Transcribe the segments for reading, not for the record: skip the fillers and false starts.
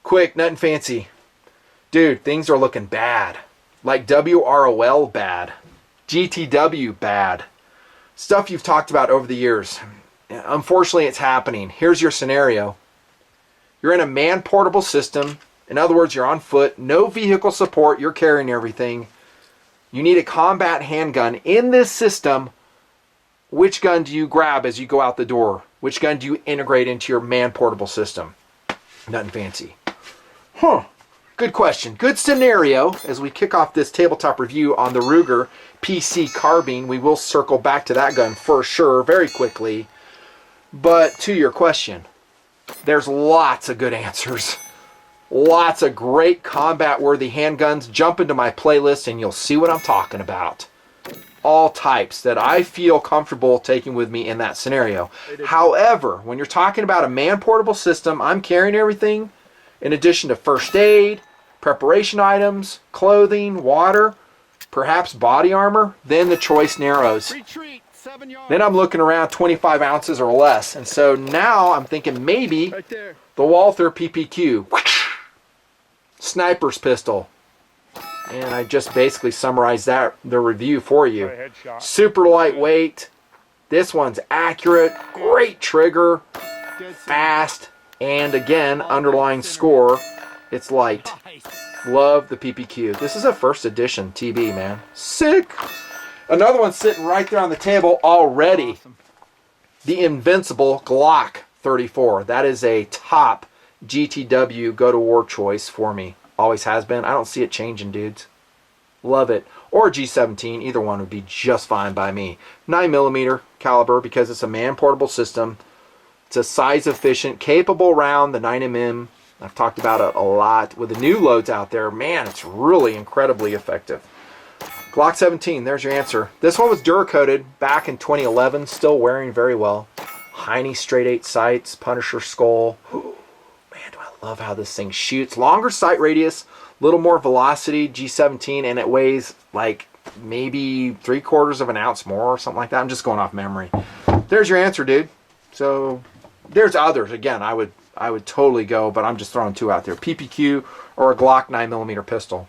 Quick, Nut and Fancy. Dude, things are looking bad. Like WROL bad. GTW bad. Stuff you've talked about over the years. Unfortunately, it's happening. Here's your scenario. You're in a man-portable system. In other words, you're on foot. No vehicle support. You're carrying everything. You need a combat handgun. In this system, which gun do you grab as you go out the door? Which gun do you integrate into your man-portable system? Nut and Fancy. Huh. Good question. Good scenario. As we kick off this tabletop review on the Ruger PC Carbine, we will circle back to that gun for sure very quickly. But to your question, there's lots of good answers. Lots of great combat-worthy handguns. Jump into my playlist and you'll see what I'm talking about. All types that I feel comfortable taking with me in that scenario. However, when you're talking about a man-portable system, I'm carrying everything in addition to first aid, preparation items, clothing, water, perhaps body armor, then the choice narrows. Then I'm looking around 25 ounces or less. And so now I'm thinking maybe the Walther PPQ. Sniper's pistol. And I just basically summarized the review for you. Super lightweight. This one's accurate. Great trigger. Fast. And again, underlying score, it's light. Love the PPQ. This is a first edition TB, man. Sick. Another one sitting right there on the table already. Awesome. The invincible Glock 34. That is a top GTW go-to-war choice for me. Always has been. I don't see it changing, dudes. Love it. Or G17. Either one would be just fine by me. 9mm caliber because it's a man-portable system. It's a size-efficient, capable round, the 9mm. I've talked about it a lot. With the new loads out there, man, it's really incredibly effective. Glock 17, there's your answer. This one was Duracoated back in 2011, still wearing very well. Heine straight 8 sights, Punisher skull. Ooh, man, do I love how this thing shoots. Longer sight radius, a little more velocity, G17, and it weighs like maybe 3/4 of an ounce more or something like that. I'm just going off memory. There's your answer, dude. So there's others. Again, I would totally go, but I'm just throwing two out there. PPQ or a Glock 9mm pistol.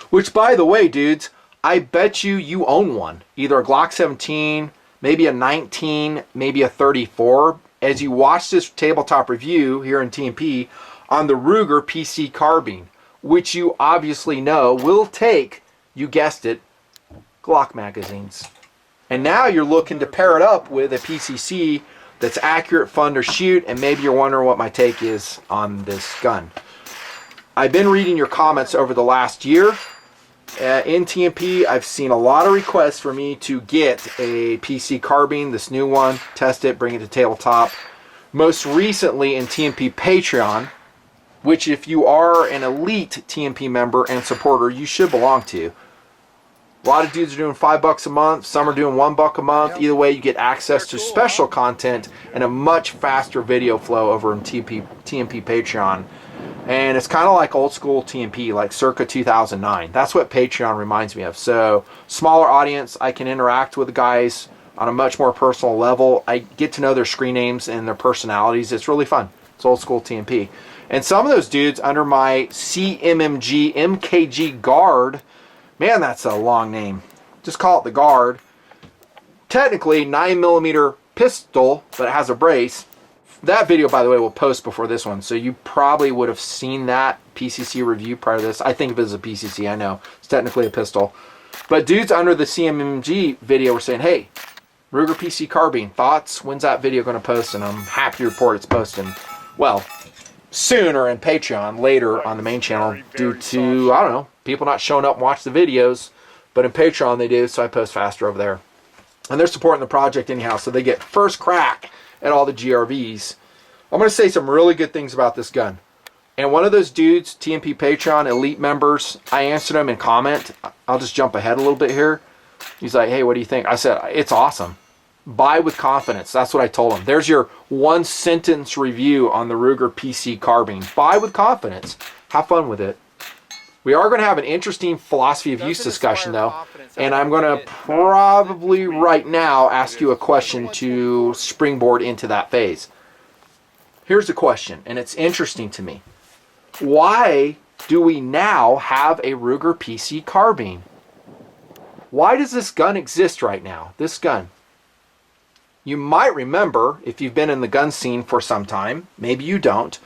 Which, by the way, dudes, I bet you own one. Either a Glock 17, maybe a 19, maybe a 34. As you watch this tabletop review here in TNP on the Ruger PC Carbine, which you obviously know will take, you guessed it, Glock magazines. And now you're looking to pair it up with a PCC that's accurate, fun to shoot, and maybe you're wondering what my take is on this gun. I've been reading your comments over the last year. In TNP, I've seen a lot of requests for me to get a PC Carbine, this new one, test it, bring it to tabletop. Most recently in TNP Patreon, which if you are an elite TNP member and supporter, you should belong to. A lot of dudes are doing $5 a month. Some are doing $1 a month. Either way, you get access to special content and a much faster video flow over in TNP Patreon. And it's kind of like old school TNP, like circa 2009. That's what Patreon reminds me of. So, smaller audience. I can interact with the guys on a much more personal level. I get to know their screen names and their personalities. It's really fun. It's old school TNP. And some of those dudes under my CMMG MKG Guard, man, that's a long name. Just call it the Guard. Technically, 9mm pistol, but it has a brace. That video, by the way, will post before this one, so you probably would have seen that PCC review prior to this. I think of it as a PCC, I know. It's technically a pistol. But dudes under the CMMG video were saying, hey, Ruger PC Carbine, thoughts? When's that video going to post? And I'm happy to report it's posting, well, sooner in Patreon, later on the main channel, due to, I don't know, people not showing up and watch the videos. But in Patreon they do, so I post faster over there. And they're supporting the project anyhow, so they get first crack at all the GRVs. I'm going to say some really good things about this gun. And one of those dudes, TNP Patreon elite members, I answered him in comment. I'll just jump ahead a little bit here. He's like, hey, what do you think? I said, it's awesome. Buy with confidence. That's what I told him. There's your one sentence review on the Ruger PC Carbine. Buy with confidence. Have fun with it. We are going to have an interesting philosophy of use discussion, though, and I'm going to probably right now ask you a question to springboard into that phase. Here's the question, and it's interesting to me. Why do we now have a Ruger PC carbine? Why does this gun exist right now? This gun. You might remember, if you've been in the gun scene for some time, maybe you don't,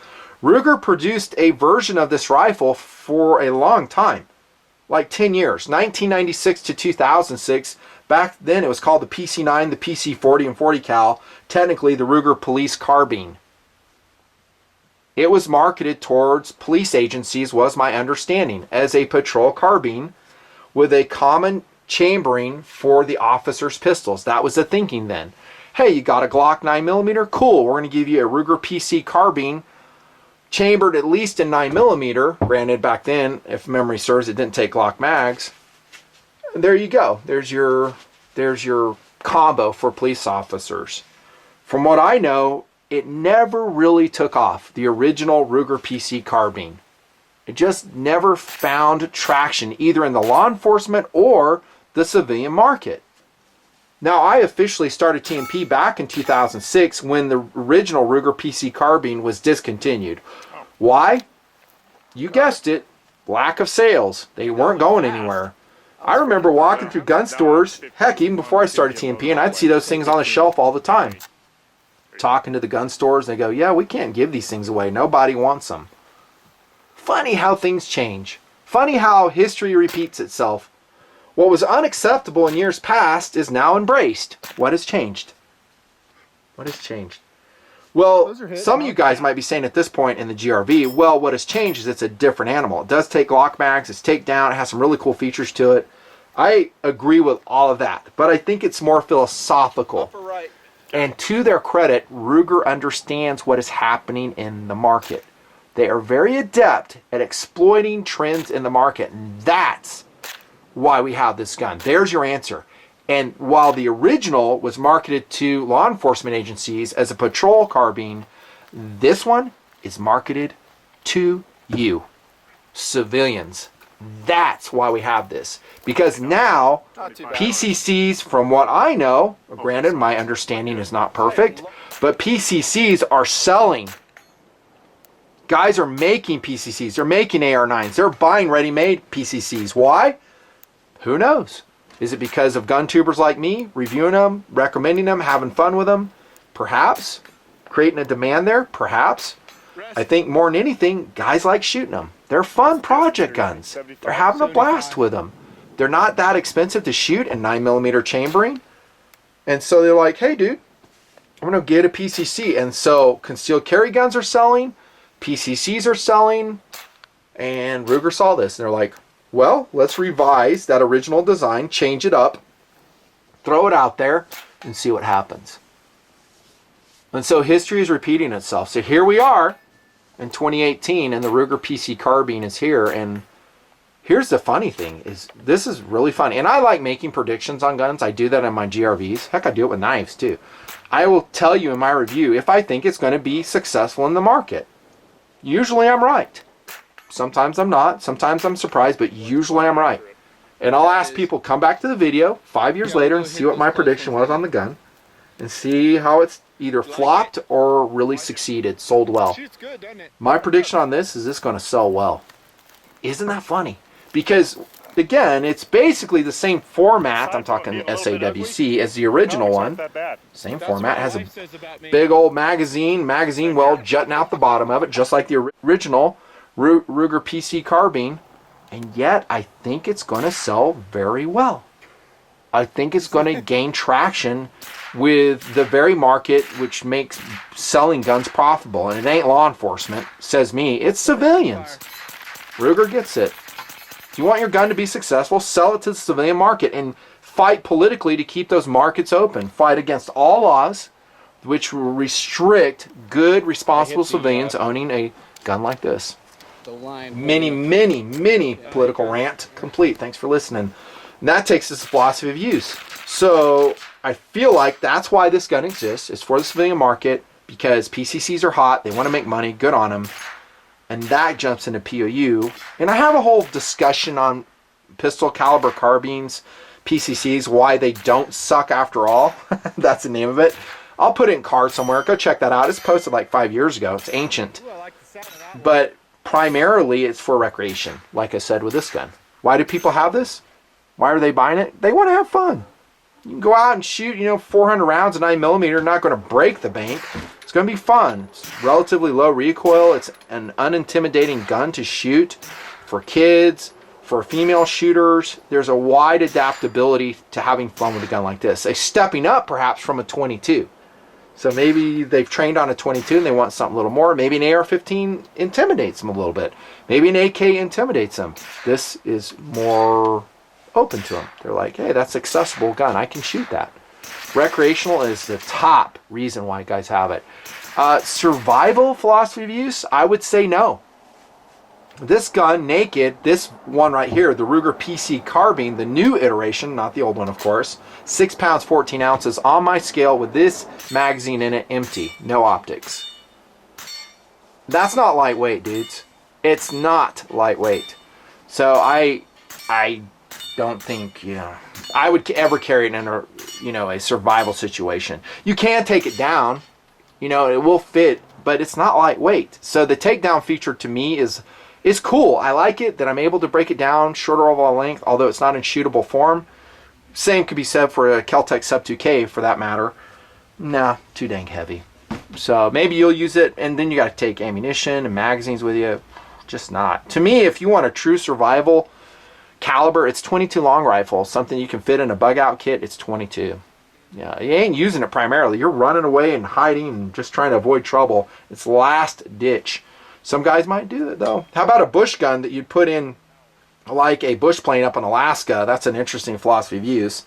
Ruger produced a version of this rifle for a long time, like 10 years, 1996 to 2006. Back then it was called the PC-9, the PC-40 and 40 cal, technically the Ruger Police Carbine. It was marketed towards police agencies, was my understanding, as a patrol carbine with a common chambering for the officer's pistols. That was the thinking then. Hey, you got a Glock 9mm? Cool, we're going to give you a Ruger PC carbine chambered at least in 9mm. Granted, back then, if memory serves, it didn't take Glock mags. There you go. There's your combo for police officers. From what I know, it never really took off, the original Ruger PC carbine. It just never found traction either in the law enforcement or the civilian market. Now, I officially started TNP back in 2006 when the original Ruger PC carbine was discontinued. Why? You guessed it, lack of sales. They weren't going anywhere. I remember walking through gun stores, heck, even before I started TNP, and I'd see those things on the shelf all the time. Talking to the gun stores, they go, yeah, we can't give these things away. Nobody wants them. Funny how things change. Funny how history repeats itself. What was unacceptable in years past is now embraced. What has changed? What has changed? Well, some of you guys might be saying at this point in the GRV, well, what has changed is it's a different animal. It does take Glock mags, it's takedown, it has some really cool features to it. I agree with all of that, but I think it's more philosophical. And to their credit, Ruger understands what is happening in the market. They are very adept at exploiting trends in the market, and that's why we have this gun. There's your answer. And while the original was marketed to law enforcement agencies as a patrol carbine, this one is marketed to you, civilians. That's why we have this. Because now, PCCs, from what I know, granted my understanding is not perfect, but PCCs are selling. Guys are making PCCs. They're making AR-9s. They're buying ready-made PCCs. Why? Who knows? Is it because of gun tubers like me, reviewing them, recommending them, having fun with them? Perhaps. Creating a demand there? Perhaps. I think more than anything, guys like shooting them. They're fun project guns. They're having a blast with them. They're not that expensive to shoot in 9mm chambering. And so they're like, hey dude, I'm going to get a PCC. And so concealed carry guns are selling, PCCs are selling, and Ruger saw this. And they're like, well, let's revise that original design, change it up, throw it out there, and see what happens. And so history is repeating itself. So here we are in 2018, and the Ruger PC carbine is here. And here's the funny thing, is this is really funny. And I like making predictions on guns. I do that in my GRVs. Heck, I do it with knives too. I will tell you in my review if I think it's going to be successful in the market. Usually I'm right. Sometimes I'm not. Sometimes I'm surprised, but usually I'm right. And I'll ask people, come back to the video 5 years later and see what my prediction was on the gun. And see how it's either flopped or really succeeded, sold well. My prediction on this is going to sell well. Isn't that funny? Because, again, it's basically the same format, I'm talking SAWC, as the original one. Same format, has a big old magazine well jutting out the bottom of it, just like the original Ruger PC carbine. And yet, I think it's going to sell very well. I think it's going to gain traction with the very market which makes selling guns profitable. And it ain't law enforcement, says me. It's civilians. Ruger gets it. If you want your gun to be successful, sell it to the civilian market and fight politically to keep those markets open. Fight against all laws which will restrict good, responsible civilians owning a gun like this. Many political rant complete. Thanks for listening. And that takes us to philosophy of use. So I feel like that's why this gun exists. It's for the civilian market because PCCs are hot. They want to make money. Good on them. And that jumps into POU. And I have a whole discussion on pistol caliber carbines, PCCs, why they don't suck after all. That's the name of it. I'll put it in card somewhere. Go check that out. It's posted like 5 years ago. It's ancient. But primarily it's for recreation, like I said with this gun. Why do people have this? Why are they buying it? They want to have fun. You can go out and shoot, 400 rounds of 9mm, not going to break the bank. It's going to be fun. It's relatively low recoil. It's an unintimidating gun to shoot for kids, for female shooters. There's a wide adaptability to having fun with a gun like this. A stepping up perhaps from a 22. So maybe they've trained on a 22 and they want something a little more. Maybe an AR-15 intimidates them a little bit. Maybe an AK intimidates them. This is more open to them. They're like, hey, that's an accessible gun. I can shoot that. Recreational is the top reason why guys have it. Survival philosophy of use, I would say no. This gun, naked, this one right here, the Ruger PC Carbine, the new iteration, not the old one, of course, 6 pounds, 14 ounces on my scale with this magazine in it, empty, no optics. That's not lightweight, dudes. It's not lightweight. So I don't think, I would ever carry it in a survival situation. You can take it down, it will fit, but it's not lightweight. So the takedown feature to me is cool. I like it that I'm able to break it down shorter overall length, although it's not in shootable form. Same could be said for a Kel-Tec Sub 2K for that matter. Nah, too dang heavy. So maybe you'll use it, and then you got to take ammunition and magazines with you. Just not. To me, if you want a true survival caliber, it's 22 long rifle, something you can fit in a bug out kit. It's 22. Yeah, you ain't using it primarily. You're running away and hiding and just trying to avoid trouble. It's last ditch. Some guys might do it though. How about a bush gun that you'd put in like a bush plane up in Alaska? That's an interesting philosophy of use.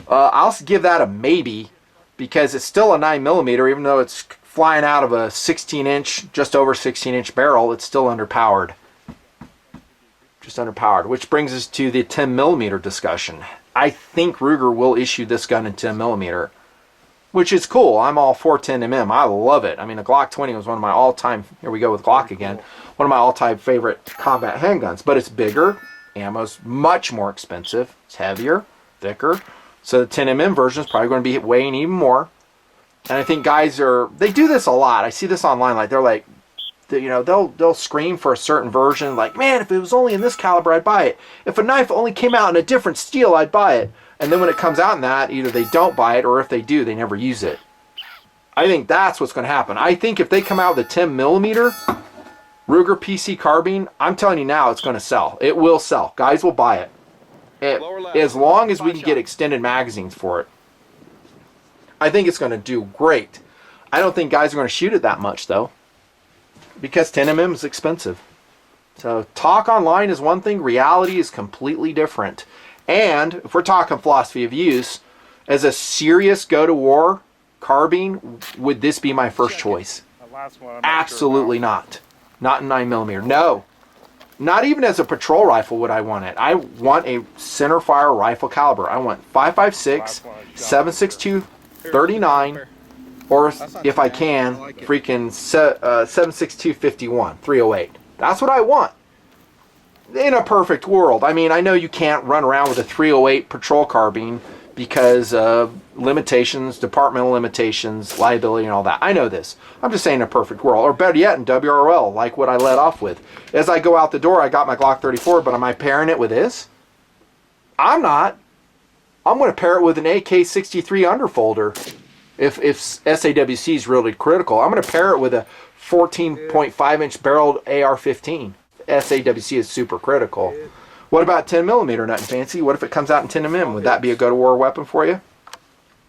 I'll give that a maybe because it's still a 9mm, even though it's flying out of a 16-inch, just over 16-inch barrel. It's still underpowered. Just underpowered, which brings us to the 10mm discussion. I think Ruger will issue this gun in 10mm, which is cool. I'm all for 10mm. I love it. I mean, the Glock 20 was one of my all-time, here we go with Glock again, one of my all-time favorite combat handguns. But it's bigger, ammo's much more expensive, it's heavier, thicker. So the 10mm version is probably going to be weighing even more. And I think guys they do this a lot. I see this online, like they're like, they'll scream for a certain version, like, man, if it was only in this caliber, I'd buy it. If a knife only came out in a different steel, I'd buy it. And then when it comes out in that, either they don't buy it, or if they do, they never use it. I think that's what's going to happen. I think if they come out with a 10mm Ruger PC Carbine, I'm telling you now, it's going to sell. It will sell. Guys will buy it. As long as we can get extended magazines for it. I think it's going to do great. I don't think guys are going to shoot it that much, though, because 10mm is expensive. So talk online is one thing, reality is completely different. And if we're talking philosophy of use, as a serious go-to-war carbine, would this be my first choice? Absolutely not. Not in 9mm. No. Not even as a patrol rifle would I want it. I want a centerfire rifle caliber. I want 5.56, 7.62, 39, or if I can, freaking 7.62, 51, 308. That's what I want. In a perfect world. I mean, I know you can't run around with a 308 patrol carbine because of limitations, departmental limitations, liability, and all that. I know this. I'm just saying in a perfect world. Or better yet, in WRL, like what I led off with. As I go out the door, I got my Glock 34, but am I pairing it with this? I'm not. I'm going to pair it with an AK-63 underfolder. If SAWC is really critical, I'm going to pair it with a 14.5-inch barreled AR-15. SAWC is super critical. What about 10mm, Nut and Fancy? What if it comes out in 10mm? Would that be a go-to-war weapon for you?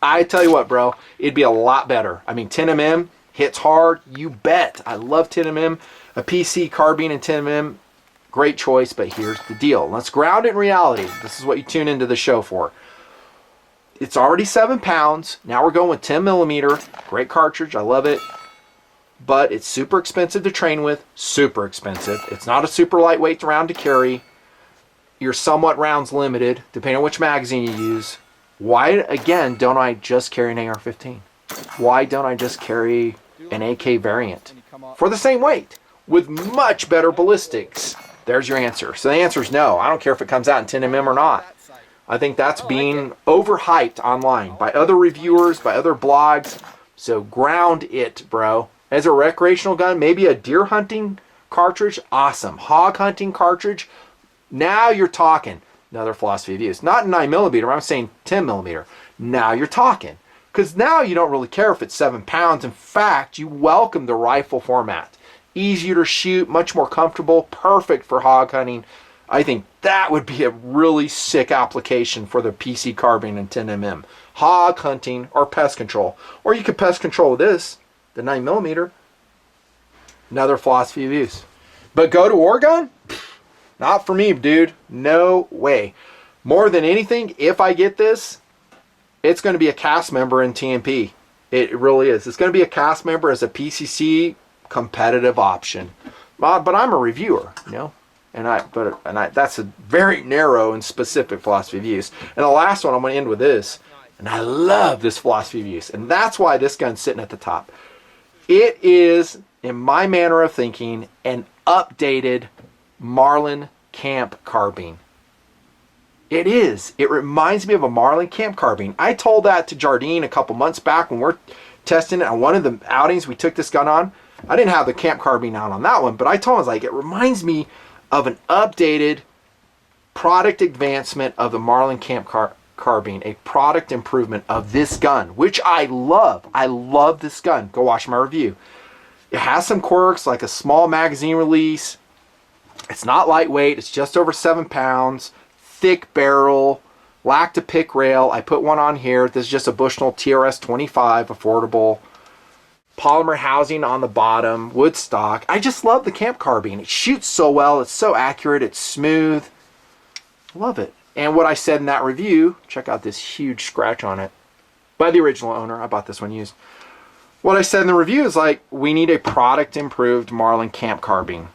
I tell you what, bro, it'd be a lot better. I mean, 10mm hits hard, you bet. I love 10mm. A PC Carbine and 10mm, great choice, but here's the deal. Let's ground it in reality. This is what you tune into the show for. It's already 7 pounds. Now we're going with 10mm. Great cartridge, I love it. But it's super expensive to train with. Super expensive. It's not a super lightweight round to carry. You're somewhat rounds limited, depending on which magazine you use. Why, again, don't I just carry an AR-15? Why don't I just carry an AK variant? For the same weight, with much better ballistics. There's your answer. So the answer is no. I don't care if it comes out in 10mm or not. I think that's being overhyped online by other reviewers, by other blogs. So ground it, bro. As a recreational gun, maybe a deer hunting cartridge, awesome. Hog hunting cartridge, now you're talking. Another philosophy of use. Not 9mm, I'm saying 10mm. Now you're talking. Because now you don't really care if it's 7 pounds. In fact, you welcome the rifle format. Easier to shoot, much more comfortable, perfect for hog hunting. I think that would be a really sick application for the PC carbine and 10mm. Hog hunting or pest control. Or you could pest control with this, the 9mm. Another philosophy of use. But go to Oregon? Not for me, dude. No way. More than anything, if I get this, it's going to be a cast member in TNP. It really is. It's going to be a cast member as a PCC competitive option. But I'm a reviewer, you know. And that's a very narrow and specific philosophy of use. And the last one, I'm going to end with this. And I love this philosophy of use. And that's why this gun's sitting at the top. It is, in my manner of thinking, an updated Marlin Camp carbine. It is. It reminds me of a Marlin Camp carbine. I told that to Jardine a couple months back when we're testing it on one of the outings we took this gun on. I didn't have the Camp carbine out on that one, but I told him, I was like, it reminds me of an updated product advancement of the Marlin Camp carbine, a product improvement of this gun, which I love. I love this gun. Go watch my review. It has some quirks, like a small magazine release. It's not lightweight. It's just over 7 pounds. Thick barrel. Lacked a pick rail. I put one on here. This is just a Bushnell TRS 25, affordable. Polymer housing on the bottom. Wood stock. I just love the Camp carbine. It shoots so well. It's so accurate. It's smooth. Love it. And what I said in that review, check out this huge scratch on it. By the original owner. I bought this one used. What I said in the review is like, we need a product improved Marlin Camp carbine.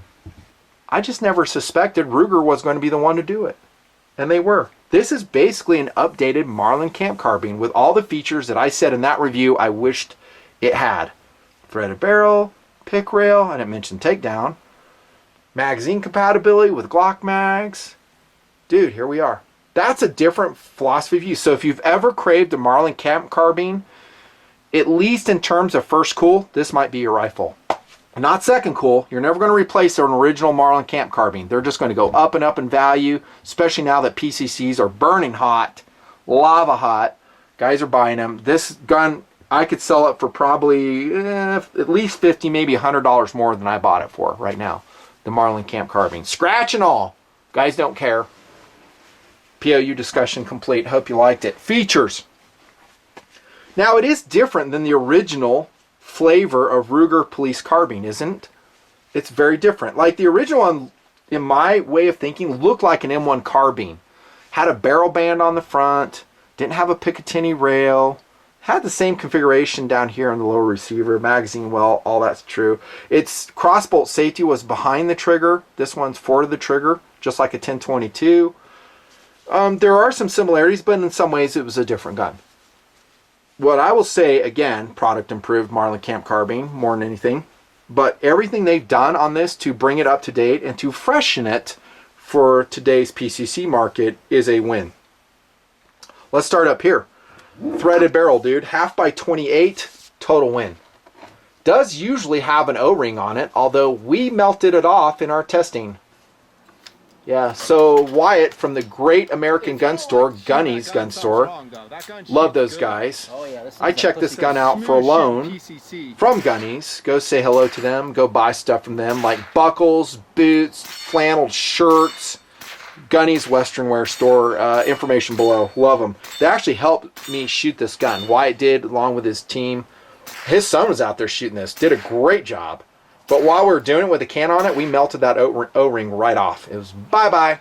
I just never suspected Ruger was going to be the one to do it. And they were. This is basically an updated Marlin Camp carbine with all the features that I said in that review I wished it had. Threaded barrel, pick rail, I didn't mention takedown. Magazine compatibility with Glock mags. Dude, here we are. That's a different philosophy of use. So if you've ever craved a Marlin Camp carbine, at least in terms of first cool, this might be your rifle. Not second cool. You're never going to replace an original Marlin Camp carbine. They're just going to go up and up in value, especially now that PCCs are burning hot, lava hot. Guys are buying them. This gun, I could sell it for probably at least $50, maybe $100 more than I bought it for right now. The Marlin Camp carbine. Scratch and all. Guys don't care. POU discussion complete. Hope you liked it. Features. Now it is different than the original flavor of Ruger Police carbine, isn't it? It's very different. Like the original one, in my way of thinking, looked like an M1 carbine. Had a barrel band on the front, didn't have a Picatinny rail, had the same configuration down here on the lower receiver, magazine well, all that's true. Its crossbolt safety was behind the trigger. This one's forward of the trigger, just like a 1022. There are some similarities, but in some ways it was a different gun. What I will say, again, product improved Marlin Camp carbine more than anything, but everything they've done on this to bring it up to date and to freshen it for today's PCC market is a win. Let's start up here. Threaded barrel, dude. 1/2x28, total win. Does usually have an O-ring on it, although we melted it off in our testing. Yeah, so Wyatt from the Great American Gun Store, Gunnies Gun Store, love those guys. I checked this gun out for a loan from Gunnies. Go say hello to them. Go buy stuff from them like buckles, boots, flannel shirts. Gunnies Western Wear Store. Information below. Love them. They actually helped me shoot this gun. Wyatt did, along with his team. His son was out there shooting this. Did a great job. But while we were doing it with a can on it, we melted that O-ring right off. It was bye-bye.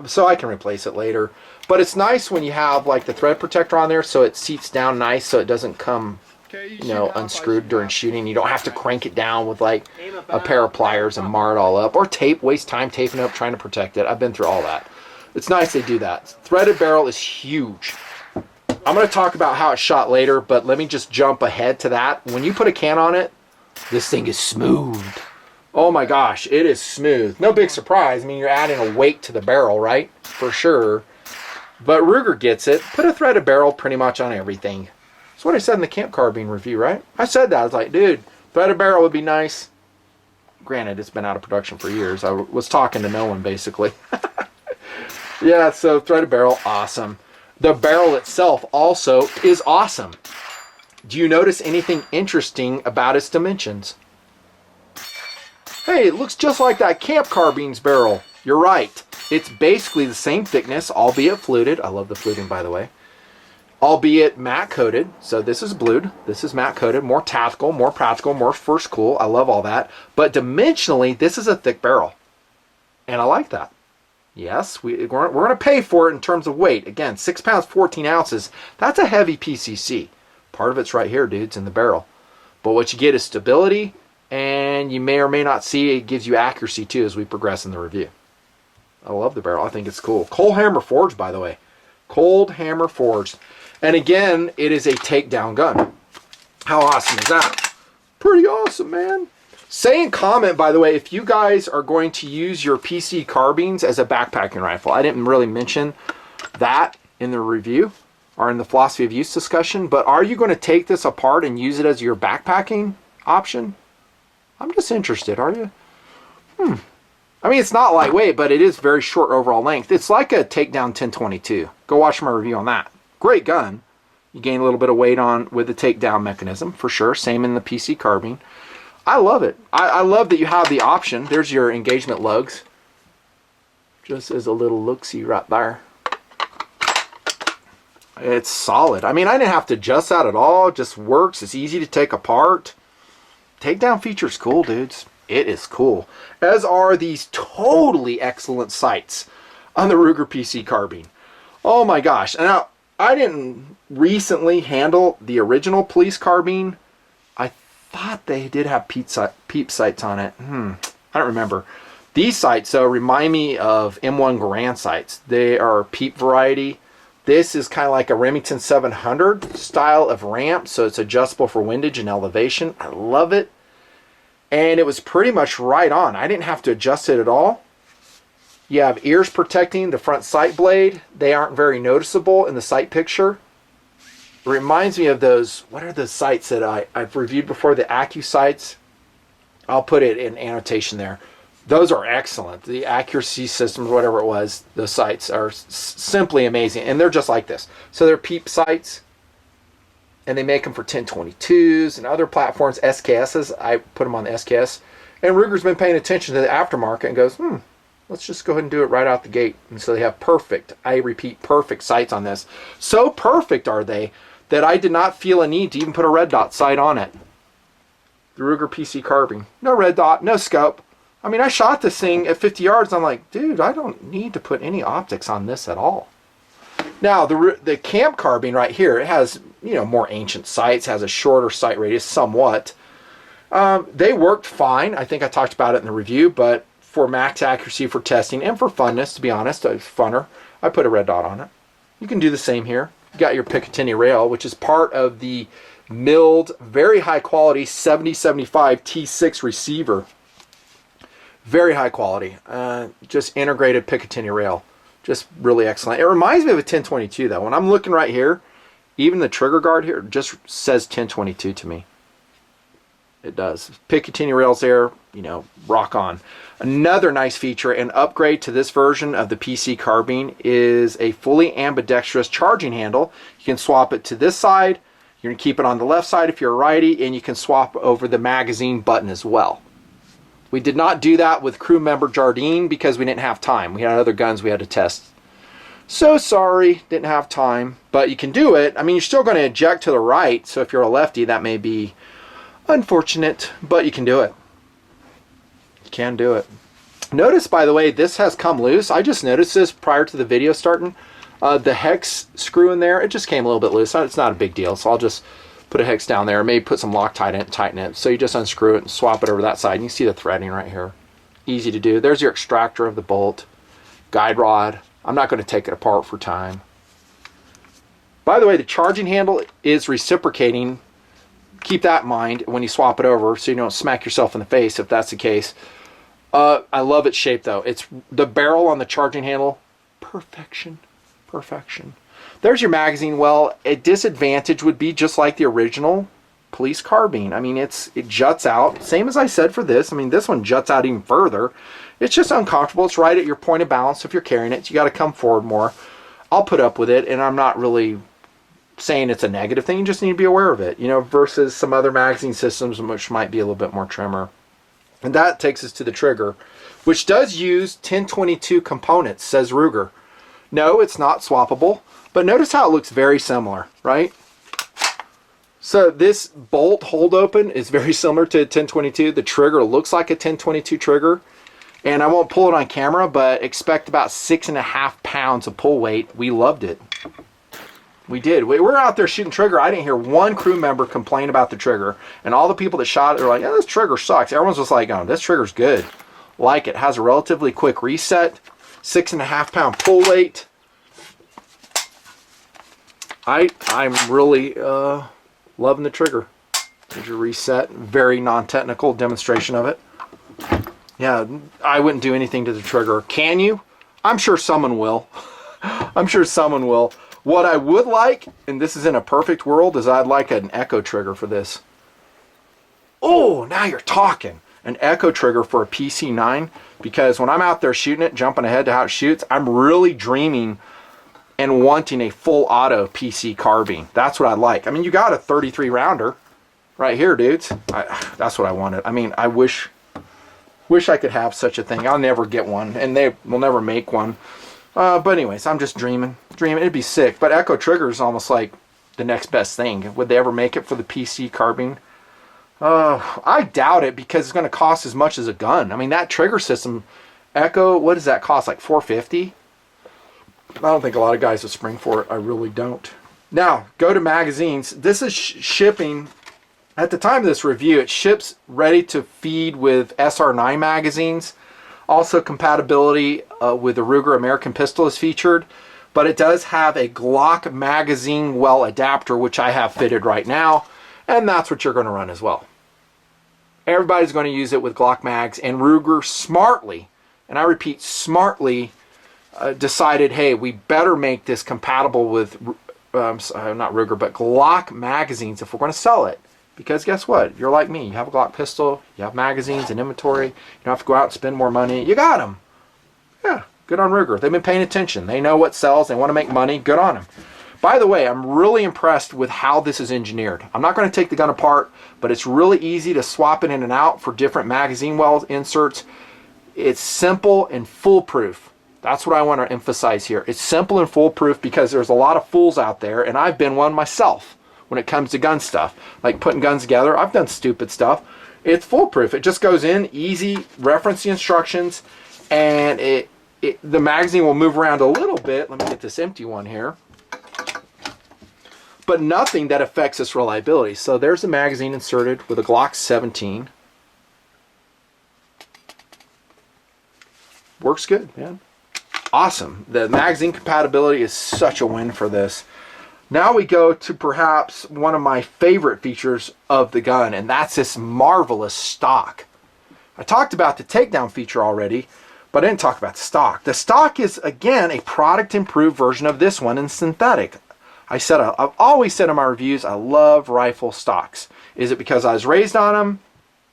So I can replace it later. But it's nice when you have like the thread protector on there so it seats down nice so it doesn't come, you know, unscrewed during shooting. You don't have to crank it down with like a pair of pliers and mar it all up. Or tape, waste time taping it up, trying to protect it. I've been through all that. It's nice they do that. Threaded barrel is huge. I'm going to talk about how it's shot later, but let me just jump ahead to that. When you put a can on it, this thing is smooth. Oh my gosh, it is smooth. No big surprise. I mean, you're adding a weight to the barrel, right? For sure. But Ruger gets it. Put a threaded barrel pretty much on everything. That's what I said in the Camp carbine review, right? I said that. I was like, dude, threaded barrel would be nice. Granted, it's been out of production for years. I was talking to no one, basically. Yeah, so threaded barrel, awesome. The barrel itself also is awesome. Do you notice anything interesting about its dimensions? Hey, it looks just like that Camp Carbine's barrel. You're right. It's basically the same thickness, albeit fluted. I love the fluting, by the way. Albeit matte coated. So this is blued. This is matte coated. More tactical, more practical, more first cool. I love all that. But dimensionally, this is a thick barrel. And I like that. Yes, we're going to pay for it in terms of weight. Again, 6 pounds, 14 ounces. That's a heavy PCC. Part of it's right here, dudes, in the barrel. But what you get is stability, and you may or may not see it gives you accuracy, too, as we progress in the review. I love the barrel. I think it's cool. Cold hammer forged, by the way. Cold hammer forged. And again, it is a takedown gun. How awesome is that? Pretty awesome, man. Say in comment, by the way, if you guys are going to use your PC carbines as a backpacking rifle. I didn't really mention that in the review or in the philosophy of use discussion, but are you going to take this apart and use it as your backpacking option? I'm just interested, are you? I mean, it's not lightweight, but it is very short overall length. It's like a Takedown 1022. Go watch my review on that. Great gun. You gain a little bit of weight on with the takedown mechanism, for sure. Same in the PC carbine. I love it. I love that you have the option. There's your engagement lugs. Just as a little look-see right there. It's solid. I mean, I didn't have to adjust that at all. It just works. It's easy to take apart. Takedown feature's cool, dudes. It is cool. As are these totally excellent sights on the Ruger PC carbine. Oh my gosh. Now, I didn't recently handle the original police carbine. I thought they did have peep sights on it. I don't remember. These sights, though, remind me of M1 Garand sights. They are peep variety. This is kind of like a Remington 700 style of ramp, so it's adjustable for windage and elevation. I love it. And it was pretty much right on. I didn't have to adjust it at all. You have ears protecting the front sight blade. They aren't very noticeable in the sight picture. It reminds me of those, what are the sights that I've reviewed before, the Accu sights? I'll put it in annotation there. Those are excellent. The accuracy systems, whatever it was, the sights are simply amazing. And they're just like this. So they're peep sights. And they make them for 1022s and other platforms, SKSs. I put them on the SKS. And Ruger's been paying attention to the aftermarket and goes, let's just go ahead and do it right out the gate. And so they have perfect, I repeat, perfect sights on this. So perfect are they that I did not feel a need to even put a red dot sight on it. The Ruger PC carbine. No red dot, no scope. I mean, I shot this thing at 50 yards. I'm like, dude, I don't need to put any optics on this at all. Now, the Camp carbine right here, it has, more ancient sights, has a shorter sight radius somewhat. They worked fine. I think I talked about it in the review, but for max accuracy, for testing, and for funness, to be honest, it's funner. I put a red dot on it. You can do the same here. You got your Picatinny rail, which is part of the milled, very high quality 7075 T6 receiver. Very high quality. Just integrated Picatinny rail. Just really excellent. It reminds me of a 1022 though. When I'm looking right here, even the trigger guard here just says 1022 to me. It does. Picatinny rails there, rock on. Another nice feature and upgrade to this version of the PC carbine is a fully ambidextrous charging handle. You can swap it to this side. You're going to keep it on the left side if you're a righty, and you can swap over the magazine button as well. We did not do that with crew member Jardine because we didn't have time. We had other guns we had to test. So sorry, didn't have time. But you can do it. I mean, you're still going to eject to the right, so if you're a lefty, that may be unfortunate, but you can do it. You can do it. Notice, by the way, this has come loose. I just noticed this prior to the video starting. The hex screw in there, it just came a little bit loose. It's not a big deal, so I'll just put a hex down there, maybe put some Loctite in it, tighten it. So you just unscrew it and swap it over that side. And you see the threading right here. Easy to do. There's your extractor of the bolt. Guide rod. I'm not going to take it apart for time. By the way, the charging handle is reciprocating. Keep that in mind when you swap it over so you don't smack yourself in the face if that's the case. I love its shape though. It's the barrel on the charging handle. Perfection. Perfection. There's your magazine well. A disadvantage would be just like the original police carbine. I mean, it juts out, same as I said for this. I mean, this one juts out even further. It's just uncomfortable. It's right at your point of balance if you're carrying it. You got to come forward more. I'll put up with it, and I'm not really saying it's a negative thing. You just need to be aware of it, you know, versus some other magazine systems which might be a little bit more trimmer. And that takes us to the trigger, which does use 1022 components, says Ruger. No, it's not swappable, but notice how it looks very similar, right? So this bolt hold open is very similar to 1022. The trigger looks like a 1022 trigger. And I won't pull it on camera, but expect about 6.5 pounds of pull weight. We loved it. We did. We were out there shooting trigger. I didn't hear one crew member complain about the trigger. And all the people that shot it, they're like, yeah, this trigger sucks. Everyone's just like, oh, this trigger's good. Like it. Has a relatively quick reset. 6.5 pound pull weight. I'm really loving the trigger. Here's your reset. Very non-technical demonstration of it. Yeah, I wouldn't do anything to the trigger. Can you? I'm sure someone will. I'm sure someone will. What I would like, and this is in a perfect world, is I'd like an echo trigger for this. Oh, now you're talking. An echo trigger for a PC9, because when I'm out there shooting it, jumping ahead to how it shoots, I'm really dreaming and wanting a full auto PC carbine. That's what I'd like. I mean, you got a 33 rounder right here, dudes. That's what I wanted. I mean, I wish I could have such a thing. I'll never get one, and they will never make one. But anyways, I'm just dreaming. It'd be sick. But Echo Trigger is almost like the next best thing. Would they ever make it for the PC carbine? I doubt it, because it's going to cost as much as a gun. I mean, that trigger system, Echo, what does that cost? Like $450? I don't think a lot of guys would spring for it. I really don't. Now, go to magazines. This is shipping. At the time of this review, it ships ready to feed with SR9 magazines. Also, compatibility with the Ruger American Pistol is featured, but it does have a Glock magazine well adapter, which I have fitted right now, and that's what you're going to run as well. Everybody's going to use it with Glock mags, and Ruger smartly, and I repeat, smartly decided, hey, we better make this compatible with, not Ruger, but Glock magazines if we're going to sell it. Because guess what? You're like me. You have a Glock pistol. You have magazines and inventory. You don't have to go out and spend more money. You got them. Yeah, good on Ruger. They've been paying attention. They know what sells. They want to make money. Good on them. By the way, I'm really impressed with how this is engineered. I'm not going to take the gun apart, but it's really easy to swap it in and out for different magazine well inserts. It's simple and foolproof. That's what I want to emphasize here. It's simple and foolproof, because there's a lot of fools out there, and I've been one myself. When it comes to gun stuff, like putting guns together, I've done stupid stuff. It's foolproof. It just goes in, easy, reference the instructions, and the magazine will move around a little bit. Let me get this empty one here. But nothing that affects its reliability. So there's the magazine inserted with a Glock 17. Works good, man. Awesome. The magazine compatibility is such a win for this. Now we go to perhaps one of my favorite features of the gun, and that's this marvelous stock. I talked about the takedown feature already, but I didn't talk about the stock. The stock is, again, a product improved version of this one in synthetic. I've always said in my reviews, I love rifle stocks. Is it because I was raised on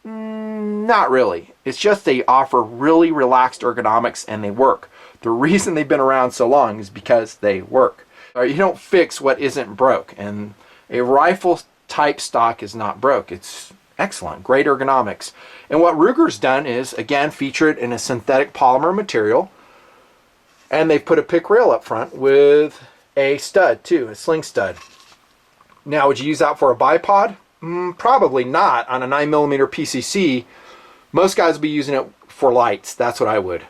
them? Not really. It's just they offer really relaxed ergonomics, and they work. The reason they've been around so long is because they work. You don't fix what isn't broke, and a rifle type stock is not broke. It's excellent, great ergonomics. And what Ruger's done is, again, feature it in a synthetic polymer material, and they've put a pick rail up front with a stud too, a sling stud. Now, would you use that for a bipod? Probably not on a 9mm PCC. Most guys will be using it for lights. That's what I would.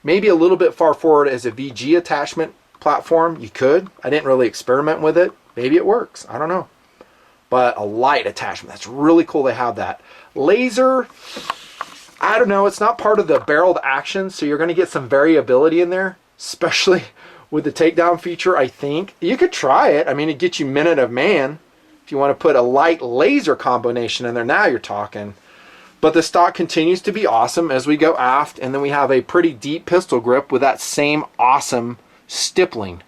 Maybe a little bit far forward as a VG attachment platform, you could. I didn't really experiment with it. Maybe it works. I don't know. But a light attachment, that's really cool they have that. Laser, I don't know. It's not part of the barreled action, so you're going to get some variability in there, especially with the takedown feature, I think. You could try it. I mean, it gets you minute of man. If you want to put a light laser combination in there, now you're talking. But the stock continues to be awesome as we go aft, and then we have a pretty deep pistol grip with that same awesome stippling.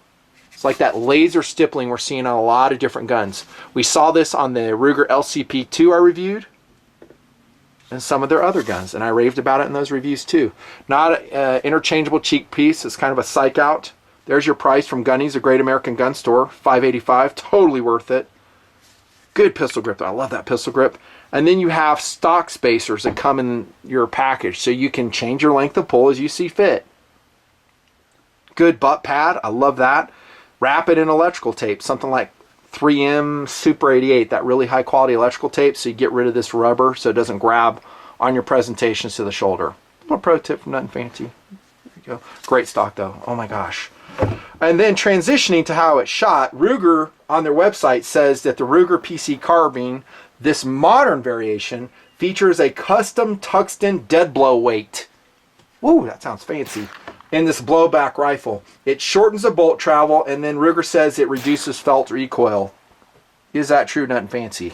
It's like that laser stippling we're seeing on a lot of different guns. We saw this on the Ruger LCP2 I reviewed, and some of their other guns, and I raved about it in those reviews too. Not an interchangeable cheek piece. It's kind of a psych out. There's your price from Gunnies, a great American gun store, $5.85. Totally worth it. Good pistol grip though. I love that pistol grip. And then you have stock spacers that come in your package, so you can change your length of pull as you see fit. Good butt pad. I love that. Wrap it in electrical tape, something like 3M Super 88, that really high quality electrical tape, so you get rid of this rubber so it doesn't grab on your presentations to the shoulder. A little pro tip from Nut and Fancy. There you go. Great stock though. Oh my gosh. And then transitioning to how it's shot, Ruger on their website says that the Ruger PC Carbine, this modern variation, features a custom tungsten dead blow weight. Woo, that sounds fancy. In this blowback rifle. It shortens the bolt travel, and then Ruger says it reduces felt recoil. Is that true, Nut and Fancy?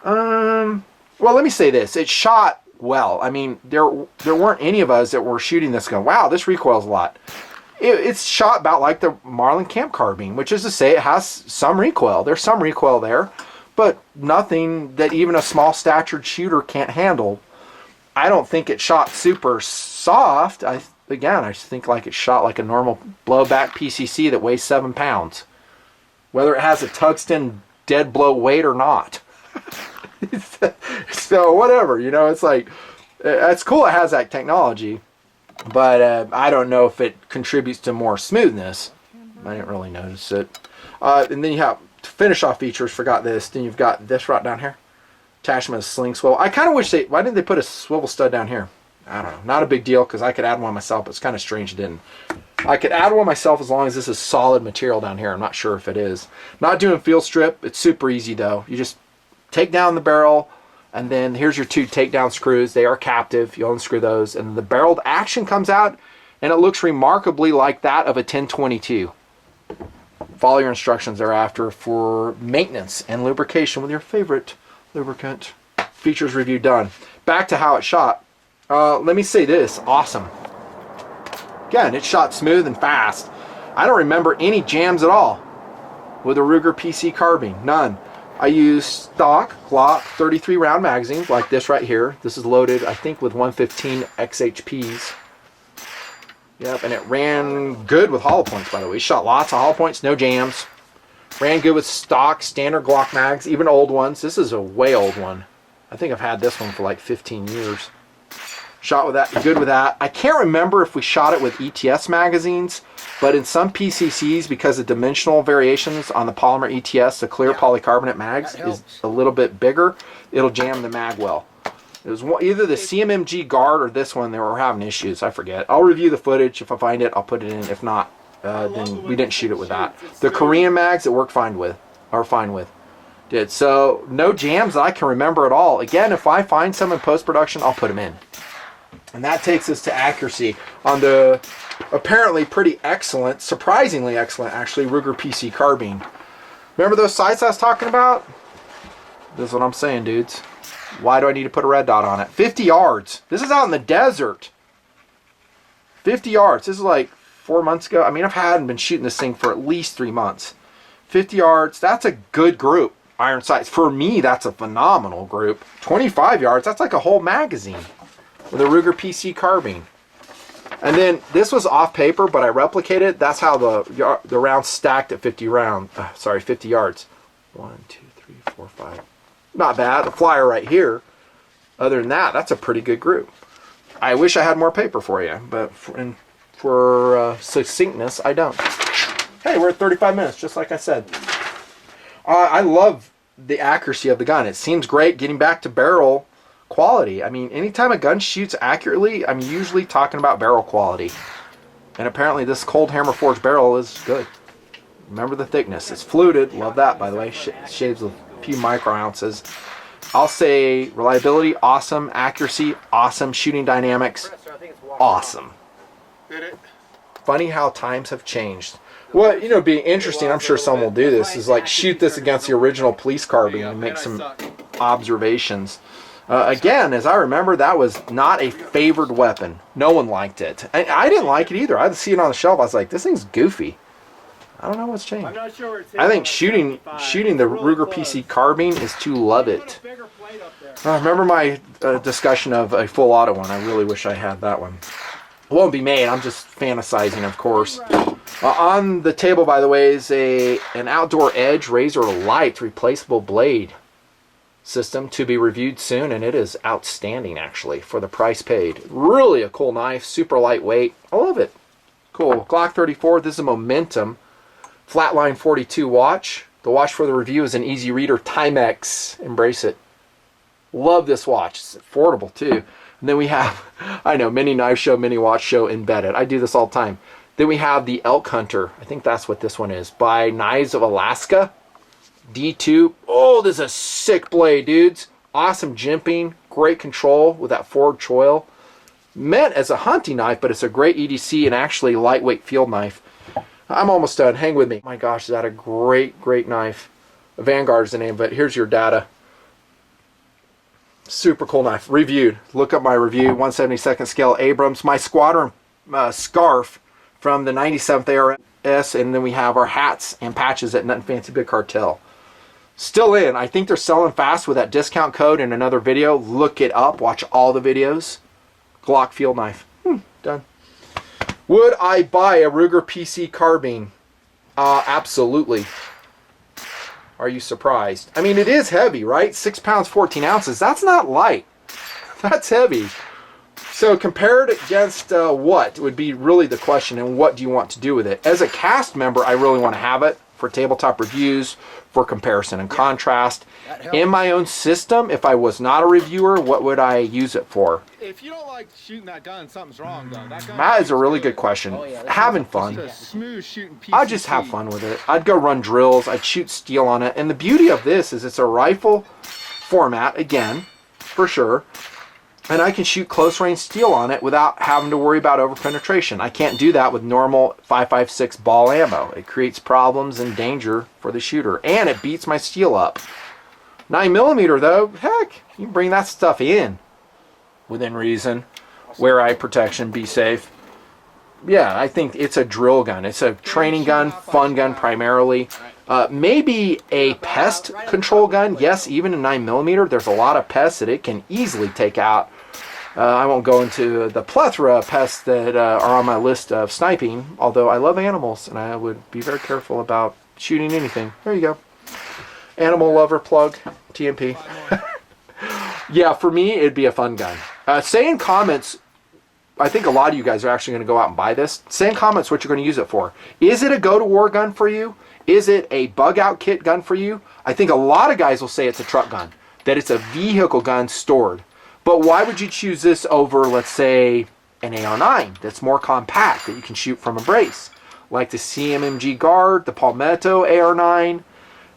Well, let me say this. It shot well. I mean, there weren't any of us that were shooting this gun. Wow, this recoils a lot. It's shot about like the Marlin Camp Carbine, which is to say it has some recoil. There's some recoil there, but nothing that even a small statured shooter can't handle. I don't think it shot super soft. Again, I just think like it shot like a normal blowback PCC that weighs 7 pounds. Whether it has a tungsten dead blow weight or not. So whatever, you know, it's like, it's cool it has that technology, but I don't know if it contributes to more smoothness. I didn't really notice it. And then you have, to finish off features, forgot this, then you've got this right down here. Attachment of sling swivel. I kind of wish why didn't they put a swivel stud down here? I don't know. Not a big deal because I could add one myself, but it's kind of strange it didn't. I could add one myself as long as this is solid material down here. I'm not sure if it is. Not doing field strip. It's super easy though. You just take down the barrel, and then here's your 2 takedown screws. They are captive. You unscrew those, and the barreled action comes out, and it looks remarkably like that of a 1022. Follow your instructions thereafter for maintenance and lubrication with your favorite lubricant. Features review done. Back to how it shot. Let me say this, awesome. Again, it shot smooth and fast. I don't remember any jams at all with a Ruger PC Carbine, none. I used stock Glock 33 round magazines like this right here. This is loaded, I think, with 115 XHPs. Yep, and it ran good with hollow points, by the way. Shot lots of hollow points, no jams. Ran good with stock, standard Glock mags, even old ones. This is a way old one. I think I've had this one for like 15 years. Shot with that, good with that. I can't remember if we shot it with ETS magazines, but in some PCCs, because of dimensional variations on the polymer ETS, the clear polycarbonate mags is a little bit bigger. It'll jam the mag well. It was either the CMMG Guard or this one. They were having issues. I forget. I'll review the footage. If I find it, I'll put it in. If not, then we didn't shoot it with that. The Korean mags it worked fine with, did. So no jams that I can remember at all. Again, if I find some in post-production, I'll put them in. And that takes us to accuracy on the apparently pretty excellent, surprisingly excellent actually, Ruger PC Carbine. Remember those sights I was talking about? This is what I'm saying, dudes. Why do I need to put a red dot on it? 50 yards. This is out in the desert. 50 yards. This is like 4 months ago. I mean, I've been shooting this thing for at least 3 months. 50 yards. That's a good group. Iron sights. For me, that's a phenomenal group. 25 yards. That's like a whole magazine with a Ruger PC Carbine. And then this was off paper, but I replicated. That's how the rounds stacked at 50 yards. 1, 2, 3, 4, 5. Not bad. A flyer right here. Other than that, that's a pretty good group. I wish I had more paper for you, but for succinctness, I don't. Hey, we're at 35 minutes, just like I said. I love the accuracy of the gun. It seems great getting back to barrel quality. I mean, anytime a gun shoots accurately, I'm usually talking about barrel quality. And apparently this cold hammer forged barrel is good. Remember the thickness. It's fluted. Love that, by the way. Shaves a few micro ounces. I'll say reliability, awesome. Accuracy, awesome. Shooting dynamics, awesome. Funny how times have changed. What, be interesting, I'm sure someone will do this, is like shoot this against the original police carbine and make some observations. Again, as I remember, that was not a favored weapon. No one liked it. And I didn't like it either. I'd see it on the shelf. I was like, this thing's goofy. I don't know what's changed. I'm not sure I think shooting the Ruger PC Carbine is to love it. Remember my discussion of a full auto one? I really wish I had that one. It won't be made. I'm just fantasizing, of course. On the table, by the way, is an Outdoor Edge Razor Light replaceable blade system to be reviewed soon, and it is outstanding, actually, for the price paid. Really a cool knife, super lightweight. I love it. Cool. Glock 34. This is a Momentum Flatline 42 watch. The watch for the review is an Easy Reader Timex. Embrace it. Love this watch. It's affordable, too. And then we have, I know, mini knife show, mini watch show embedded. I do this all the time. Then we have the Elk Hunter. I think that's what this one is. By Knives of Alaska. D2. Oh, this is a sick blade, dudes. Awesome jimping. Great control with that forward choil. Meant as a hunting knife, but it's a great EDC and actually lightweight field knife. I'm almost done. Hang with me. My gosh, is that a great, great knife. Vanguard is the name, but here's your data. Super cool knife. Reviewed. Look up my review. 1/72nd scale Abrams. My squadron scarf from the 97th ARS, and then we have our hats and patches at Nut and Fancy Big Cartel. Still in. I think they're selling fast with that discount code in another video. Look it up. Watch all the videos. Glock field knife. Done. Would I buy a Ruger PC Carbine? Absolutely. Are you surprised? I mean, it is heavy, right? 6 pounds, 14 ounces. That's not light. That's heavy. So compared against what would be really the question, and what do you want to do with it? As a cast member, I really want to have it for tabletop reviews, for comparison and contrast. In my own system, if I was not a reviewer, what would I use it for? If you don't like shooting that gun, something's wrong, though. That is a really good question. Having fun. Smooth shooting PCC. I'd just have fun with it. I'd go run drills. I'd shoot steel on it. And the beauty of this is it's a rifle format, again, for sure. And I can shoot close range steel on it without having to worry about overpenetration. I can't do that with normal 5.56 ball ammo. It creates problems and danger for the shooter. And it beats my steel up. 9mm though, heck, you can bring that stuff in within reason. Wear eye protection, be safe. Yeah, I think it's a drill gun. It's a training gun, fun gun primarily. Maybe a pest control gun. Yes, even a 9mm. There's a lot of pests that it can easily take out. I won't go into the plethora of pests that are on my list of sniping, although I love animals and I would be very careful about shooting anything. There you go. Animal lover plug, TNP. Yeah, for me, it'd be a fun gun. Say in comments, I think a lot of you guys are actually going to go out and buy this. Say in comments what you're going to use it for. Is it a go-to-war gun for you? Is it a bug-out kit gun for you? I think a lot of guys will say it's a truck gun, that it's a vehicle gun stored. But why would you choose this over, let's say, an AR-9 that's more compact, that you can shoot from a brace? Like the CMMG Guard, the Palmetto AR-9,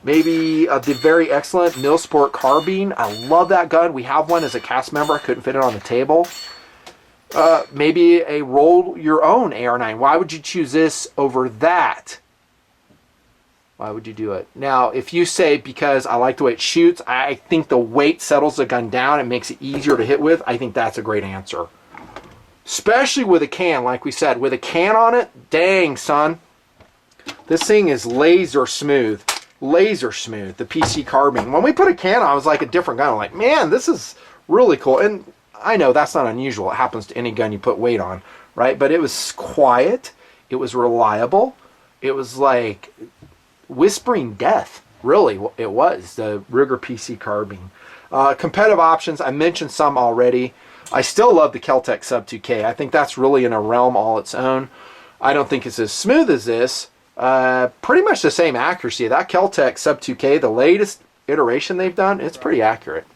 maybe the very excellent Millsport Carbine. I love that gun. We have one as a cast member. I couldn't fit it on the table. Maybe a roll your own AR-9. Why would you choose this over that? Why would you do it? Now, if you say because I like the way it shoots, I think the weight settles the gun down and makes it easier to hit with, I think that's a great answer. Especially with a can, like we said. With a can on it, dang, son. This thing is laser smooth. Laser smooth, the PC Carbine. When we put a can on, it was like a different gun. I'm like, man, this is really cool. And I know that's not unusual. It happens to any gun you put weight on, right? But it was quiet. It was reliable. It was like whispering death. Really, it was the Ruger PC Carbine. Competitive options, I mentioned some already. I still love the Kel-Tec Sub 2K. I think that's really in a realm all its own. I don't think it's as smooth as this. Pretty much the same accuracy. That Kel-Tec Sub 2K, the latest iteration they've done, it's pretty accurate.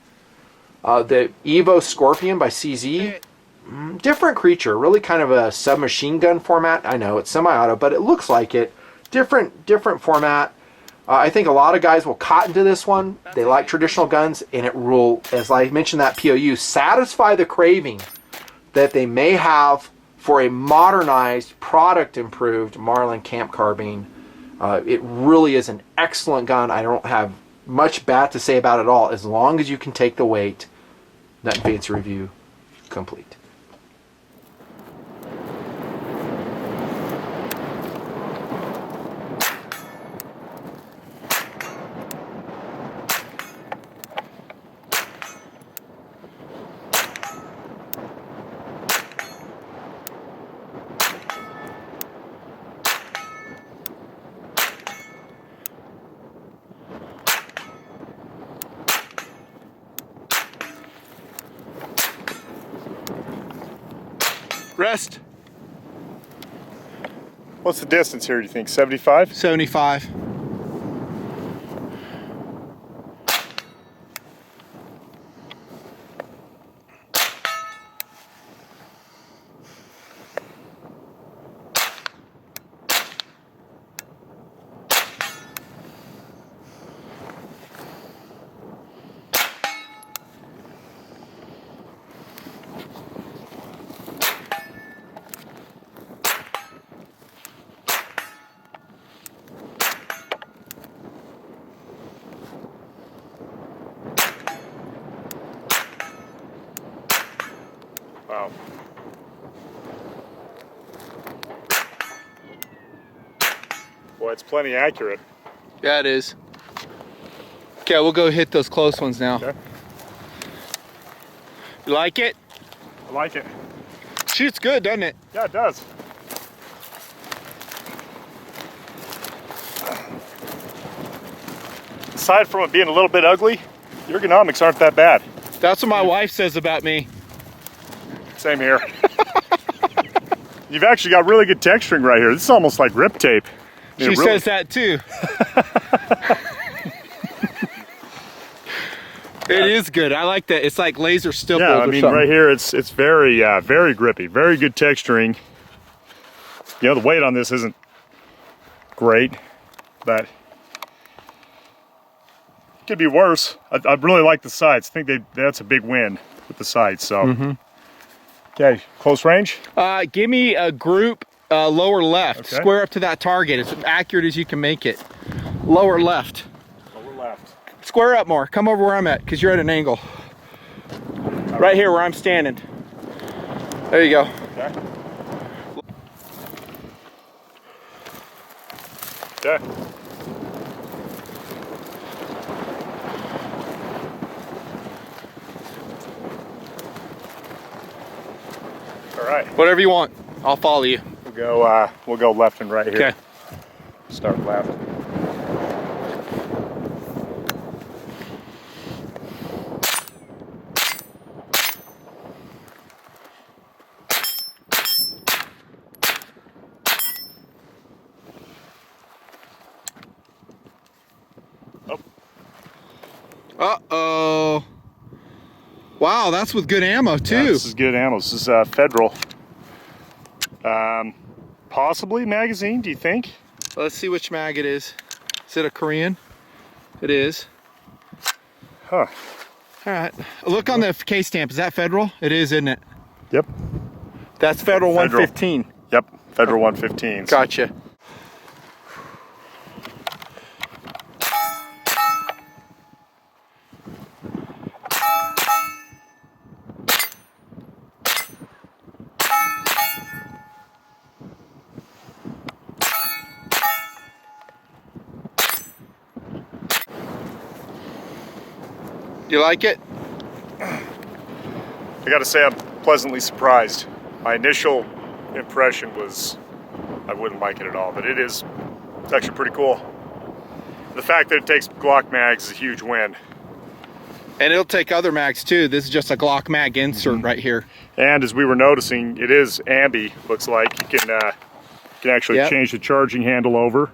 The Evo Scorpion by CZ, different creature, really kind of a submachine gun format. I know it's semi-auto, but it looks like it. Different format. I think a lot of guys will cotton to this one. They like traditional guns, and it will, as I mentioned, that POU, satisfy the craving that they may have for a modernized, product-improved Marlin Camp Carbine. It really is an excellent gun. I don't have much bad to say about it at all, as long as you can take the weight. Nut and Fancy review complete. Rest. What's the distance here, do you think? 75? 75. Wow. Boy, it's plenty accurate. Yeah, it is. Okay, we'll go hit those close ones now. Okay. You like it? I like it. Shoots good, doesn't it? Yeah, it does. Aside from it being a little bit ugly, the ergonomics aren't that bad. That's what my wife says about me. Same here. You've actually got really good texturing right here. This is almost like rip tape. She says that too. It is good. I like that. It's like laser stippled. Yeah, I mean, right here, it's very, very grippy. Very good texturing. You know, the weight on this isn't great, but could be worse. I really like the sights. I think that's a big win with the sights. So, okay, close range. Give me a group lower left. Okay. Square up to that target. As accurate as you can make it. Lower left. Lower left. Square up more. Come over where I'm at, because you're at an angle. Right here where I'm standing. There you go. Okay. Okay. All right. Whatever you want. I'll follow you. We'll go left and right here. Okay. Start left. Oh. Uh-oh. Wow, that's with good ammo too. Yeah, this is good ammo. This is Federal. Possibly magazine, do you think? Let's see which mag it is. Is it a Korean? It is. Huh. All right. Look on the case stamp. Is that Federal? It is, isn't it? Yep. That's Federal 115. Yep. Federal 115s. Gotcha. You like it? I gotta say, I'm pleasantly surprised. My initial impression was I wouldn't like it at all, but it's actually pretty cool. The fact that it takes Glock mags is a huge win. And it'll take other mags too. This is just a Glock mag insert right here. And as we were noticing, it is ambi, looks like. You can actually change the charging handle over.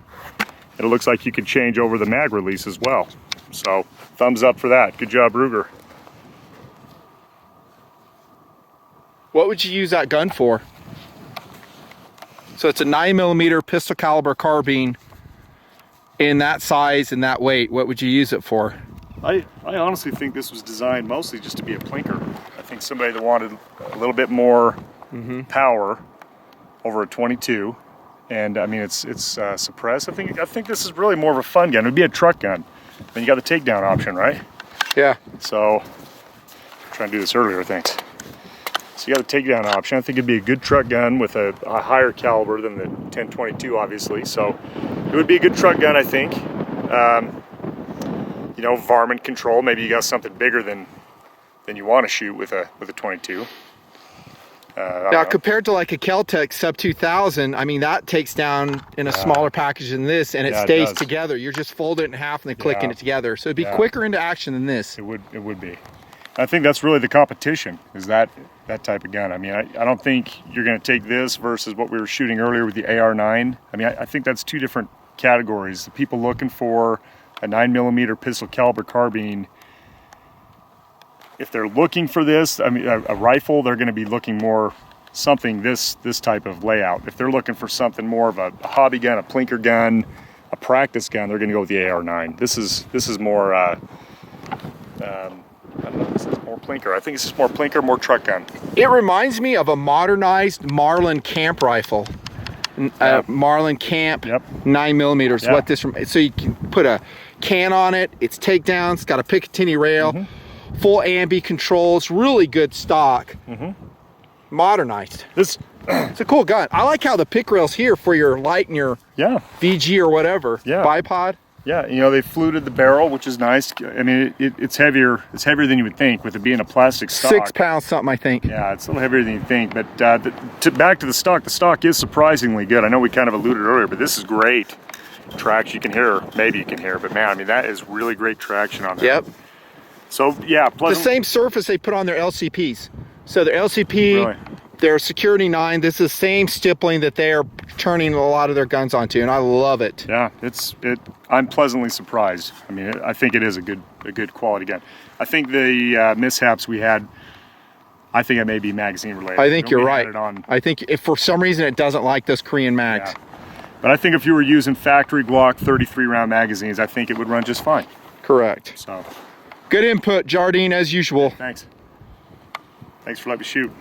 And it looks like you can change over the mag release as well. So, thumbs up for that. Good job, Ruger. What would you use that gun for? So it's a 9mm pistol caliber carbine in that size and that weight. What would you use it for? I honestly think this was designed mostly just to be a plinker. I think somebody that wanted a little bit more power over a 22. And I mean, it's suppressed. I think this is really more of a fun gun. It would be a truck gun. Then you got the takedown option, right? Yeah. So, I'm trying to do this earlier, thanks. So you got the takedown option. I think it'd be a good truck gun with a higher caliber than the 1022, obviously. So, it would be a good truck gun, I think. You know, varmint control. Maybe you got something bigger than you want to shoot with a 22. Now, compared to like a Kel-Tec Sub 2000, I mean, that takes down in a smaller package than this, and it stays together. You're just folding it in half and then clicking it together. So it'd be quicker into action than this. It would be. I think that's really the competition, is that that type of gun. I mean, I don't think you're going to take this versus what we were shooting earlier with the AR-9. I mean, I think that's two different categories. The people looking for a 9mm pistol caliber carbine, if they're looking for this, I mean, a rifle, they're going to be looking more something this type of layout. If they're looking for something more of a hobby gun, a plinker gun, a practice gun, they're going to go with the AR-9. This is more I don't know, this is more plinker. I think it's just more plinker, more truck gun. It reminds me of a modernized Marlin camp rifle. Marlin Camp, 9mm is what this, so you can put a can on it, it's takedowns, it's got a Picatinny rail, full ambi controls, really good stock. Modernized. This it's a cool gun. I like how the pick rail's here for your light and your VG or whatever, bipod. Yeah, you know, they fluted the barrel, which is nice. I mean, it's heavier. It's heavier than you would think with it being a plastic stock. 6 pounds something, I think. Yeah, it's a little heavier than you think. But back to the stock is surprisingly good. I know we kind of alluded earlier, but this is great traction. You can hear, maybe you can hear, but man, I mean, that is really great traction on there. Yep. So yeah, the same surface they put on their LCPs. So their LCP, their Security 9, this is the same stippling that they are turning a lot of their guns onto, and I love it. Yeah, I'm pleasantly surprised. I mean, I think it is a good quality gun. I think the mishaps we had, I think it may be magazine related. I think you're right. I think if for some reason it doesn't like those Korean mags. Yeah. But I think if you were using factory Glock 33 round magazines, I think it would run just fine. Correct. So, good input, Jardine, as usual. Thanks for letting me shoot.